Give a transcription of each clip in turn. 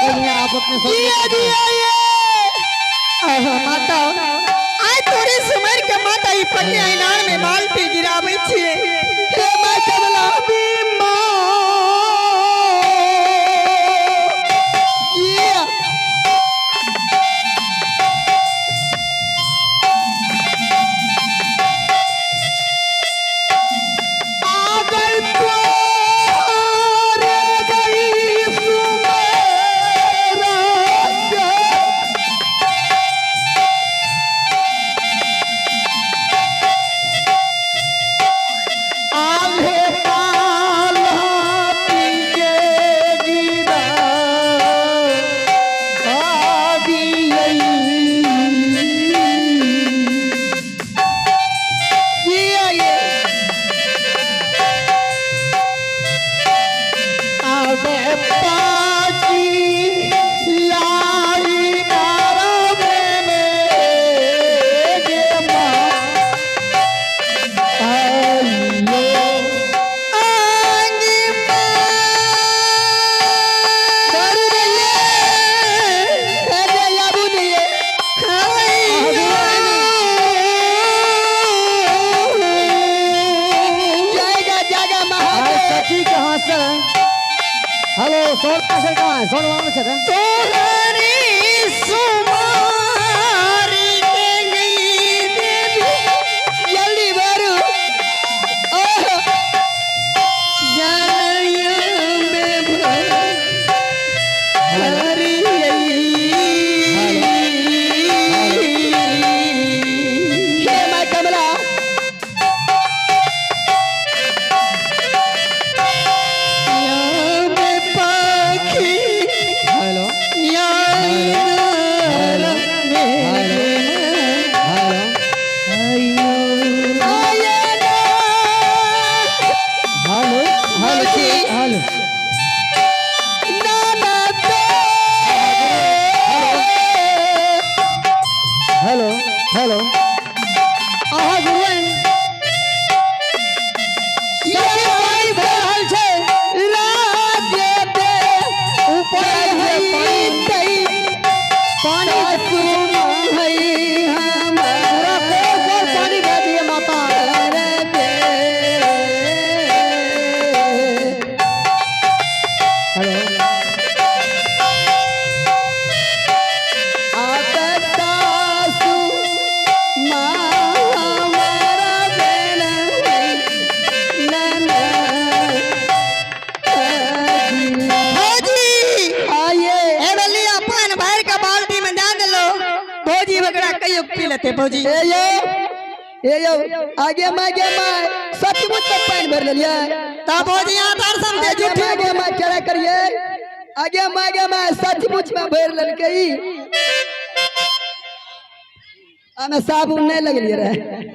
बताइए आप अपने माता आज तोरे सुमर के माता ई पटे आइनार में बाल्टी गिराबै छिए हे माय कमला हेलो सोन कैसे कहाँ है सोन वहाँ से तोहरी सुमारी के गई देवी जल्दी भरो जानिया में भरी hey my Kamala hello hello आहा गुरुवन ये भाई भल छे राज्य दे ऊपर है पानी सुन है हमारा पूरा पानी दे दिए माता हेलो लेते भौजी ए यो आगे मागे माय सचमुच तो पानी भर लिया ता भौजी आधार समझे झूठे आगे माय क्या करिए आगे मागे माय सचमुच में भर ललकई हमें साबुन नहीं लग लिया रहे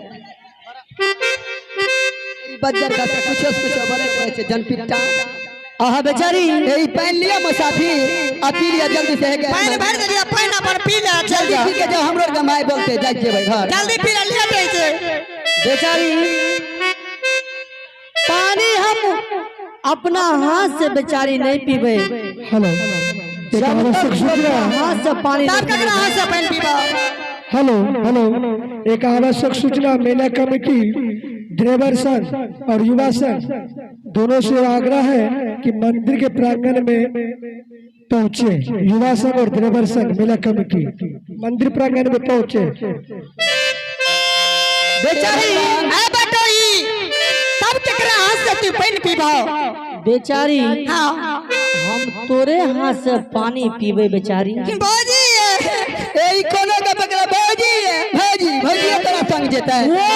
बज्जर का से कुछ बोले छे जनपिट्टा आहा बेचारी यही पहन लिया मुसाफिर आ पी लिया जल्दी से है पानी भर दे दिया पानी पर पी ले जल्दी पी के जो हमरो के माय बोलते जाई के भाई घर जल्दी पी ले लेट है बेचारी पानी हम अपना हाथ से बेचारी नहीं पीबे हेलो एक आवश्यक सूचना हाथ से पानी तब ककरा हाथ से पानी पीबा हेलो हेलो एक आवश्यक सूचना मेला कमेटी ड्राइवर संघ और युवा संघ दोनों से आग्रह है कि मंदिर के प्रांगण में पहुंचे युवा संघ और ड्राइवर संघ मेला कमेटी मंदिर प्रांगण में पहुंचे बेचारी ए बटोई तब ककरा हाथ से तू पानी पीबा बेचारी हां हम तोरे हाथ से पानी पीबे बेचारी भौजी एई कोनो का पकड़ा भौजी है भौजी भौजी तेरा संग जेता है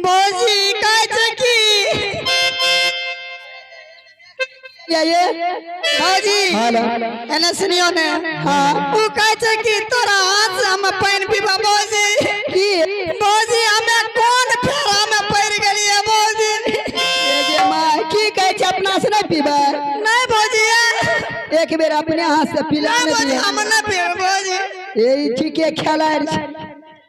भौजी ये भौजी हेलो एने सुनियो ने हाँ वो कहे छे कि तोरा हाथ से हम पानी पीबा भौजी की भौजी हमें कौन फेरा में पड़ गेली है भौजी ये जे माँ की कहे छे अपना से नहीं पीबे नहीं भौजी एक बेर अपने हाथ से पिला नहीं भौजी दिया हम नहीं पीब भौजी यही ठीके खेलाड़ छै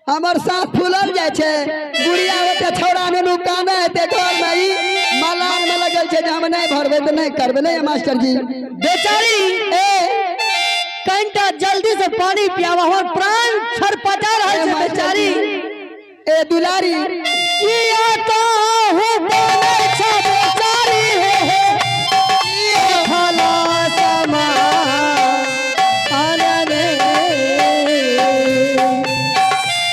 हमर साथ फूलल जाय छै गुड़िया ओते छौड़ा ने नुकाना हेते घर में ई मलार में लगल छै जे हम नहीं भरबे त नहीं करबे नहीं मास्टर जी बेचारी ए कनिटा जल्दी से पानी पियावा हमर प्राण छटपटा रहल छै बेचारी ए दुलारी किया तो हूँ बोले छै बेचारी हे भला समा आनने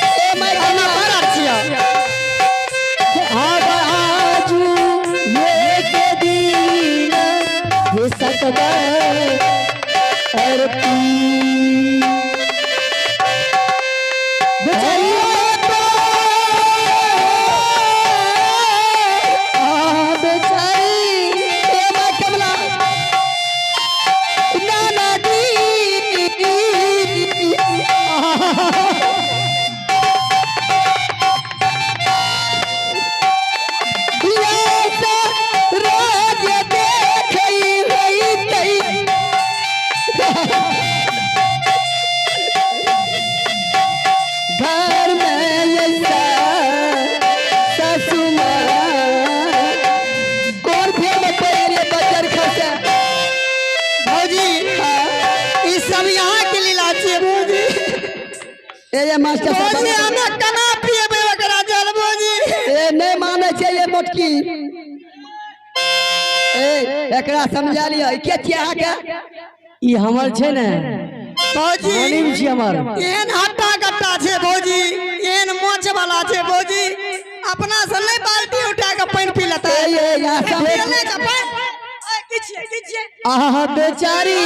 ए मैं हम बड़ा छिया आजू ये के दिन ये सकदा और बेचारी बेचारी ए मैं कमला नाना दी रोज देखई रही तई घर में ऐसा ससुर कौन फिर में पड़े बच्चर खसे भौजी ई सब यहाँ के लीला छिए भौजी ए मास्टर भौजी साहब हमें कना पिएबे ओकरा जल भौजी ए नहीं माने छै ये मोटकी ए एकरा समझा लियो ई के छियै अहाँ के ई हमर छै ने भौजी मनीम छी हमर एहन हट्टा कट्टा छै भौजी एहन मोच वाला छै भौजी अपना से नहीं बाल्टी उठा के पानी पी लेता ए ये यहाँ है सब ले जा पानी किछे आहा बेचारी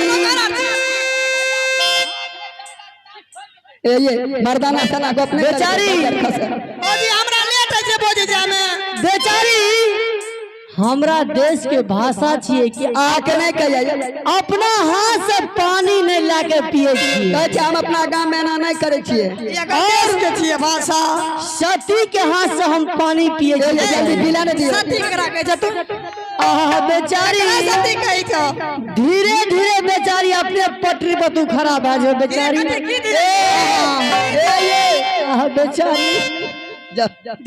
ए ये मर्दाना सना गप नहीं बेचारी। भौजी हमरा लेट है छै भौजी जामे बेचारी हमरा देश के भाषा छिए कि आके नहीं कहिए अपना हाथ से पानी नहीं लाके पिए छिए कहै छै हम अपना गांव में एना नहीं करे छियै ये देश के छिए भाषा सती के हाथ से हम पानी पिए ए ये जल्दी छिए पिला नहीं दियो सती करा के छ तू आहा बेचारी सती कहि छ धीरे धीरे बेचारी अपने पटरी पर तू खड़ा भए जाओ बेचारी ए ये आहा बेचारी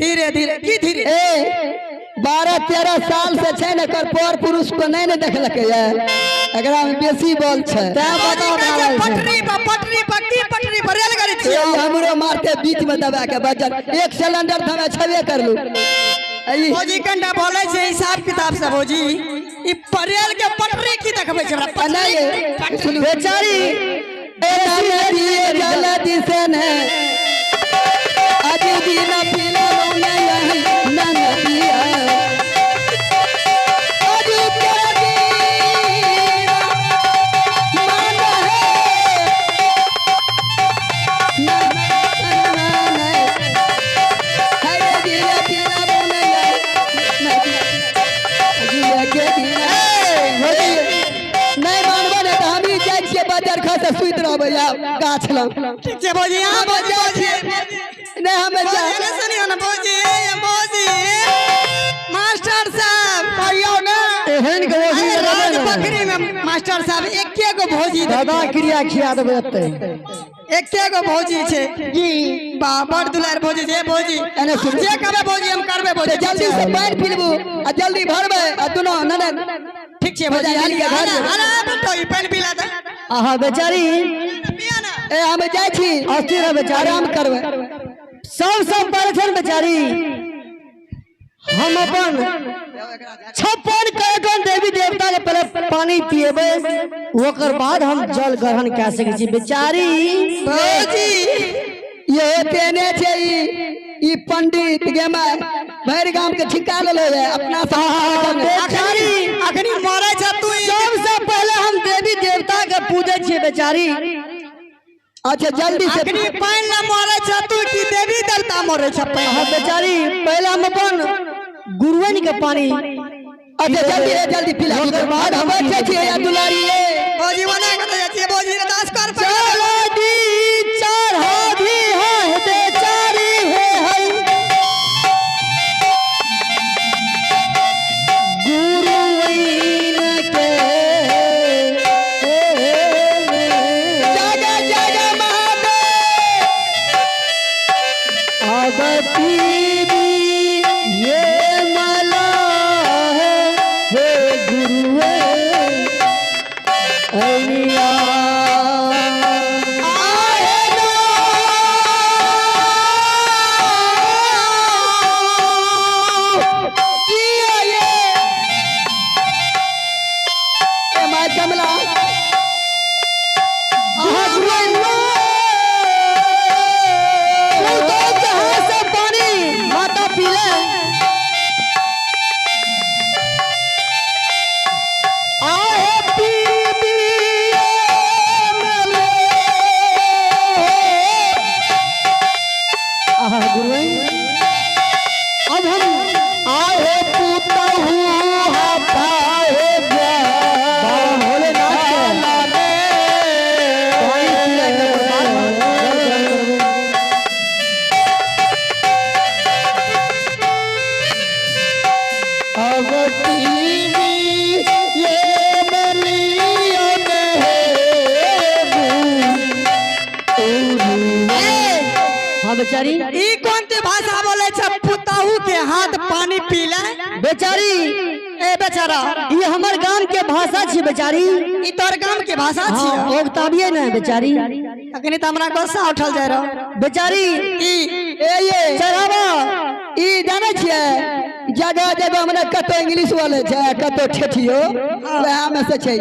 धीरे धीरे की धीरे ए 12-13 साल से छै ने कर पर पुरुष को नहीं ने देखलकै ये एकरा में बेसी बल छै तै बताओ भाई पटरी की पटरी पर रेलगाड़ी ए छिए हमरो मारते बीच में दबा के बजल एक सिलेंडर थमे छबे करलू आई भौजी कंडा बोले छै हिसाब किताब से भौजी ई परेल के पटरी की देखबै छै हमरा नहीं सुन बेचारी दिए जल्दी से ने अजी दिन पिलो नहीं ना दिया अजी तेरा दीना मान है ना है दिल तेरा बोले ना अजी के दिना नहीं मानबो ने त हम जाय छियै बाजार खा से सुइत रहबै आब गाछ लग ठीक छै भौजी यहां भौजी नहीं हमें जा एने सुनियो ना भौजी भौजी मास्टर साहब कहियो ना एहन के वही अरे राज लगे बकरी में मास्टर साहब एके गो भौजी दादा क्रिया खिया देबे एते एके गो भौजी छै जी बा बड़ दुलार भौजी छै भौजी एने सुन जे कहबे भौजी हम करबे भौजी जल्दी से पानी पीबू आ जल्दी भरबै आ दुनो ननद ठीक छै भौजी हाली के घर में। अरे बेटो ई पानी पिला दे आहा बेचारी पिया ना ए हम जाय छी अस्थिर है बेचारी आराम करबै सब परेशान बेचारी हम अपन 56 करोड़ देवी देवता के पहले पानी पिएबे ओकर बाद हम जल ग्रहण कए सकै छी बेचारी भौजी ये तेने छै ई पंडित गेमा भैर गांव के ठिका लेले है अपना बेचारी अखनी मरै छ तू सबसे पहले हम देवी देवता के पूजे छिए बेचारी अच्छा जल्दी से अखनी पानी ना मरै छ तू की देवी देवता मरै छ हाँ बेचारी पहले हम अपन गुरुवन के पानी अच्छा जल्दी पिला ओकर बाद हम बैठे छिए या दुलारी ये बोजी बना के दे छिए बोजी रे 10 कर चलो दी चढ़ा भी है बेचारी है गुरुइन के जागा महादेव आगती ये मला है गुरुए अनिया कमला माता पीले आहे गुरुए अब हम आए पूता हाँ बेचारी ई कौन ते भाषा बोले छ पुताहू के हाथ पानी पीले बेचारी ए बेचारा ये हमार गांव के भाषा छी बेचारी ई तोर गांव के भाषा छी हाँ ओगताबिए ना बेचारी अखनी त हमरा गुस्सा उठल जाय रहो बेचारी ई ये चढ़ावा ई जाने छिए जगह जगह हमरा कतो इंग्लिश वाले छै कतो ठेठियो वह में से छै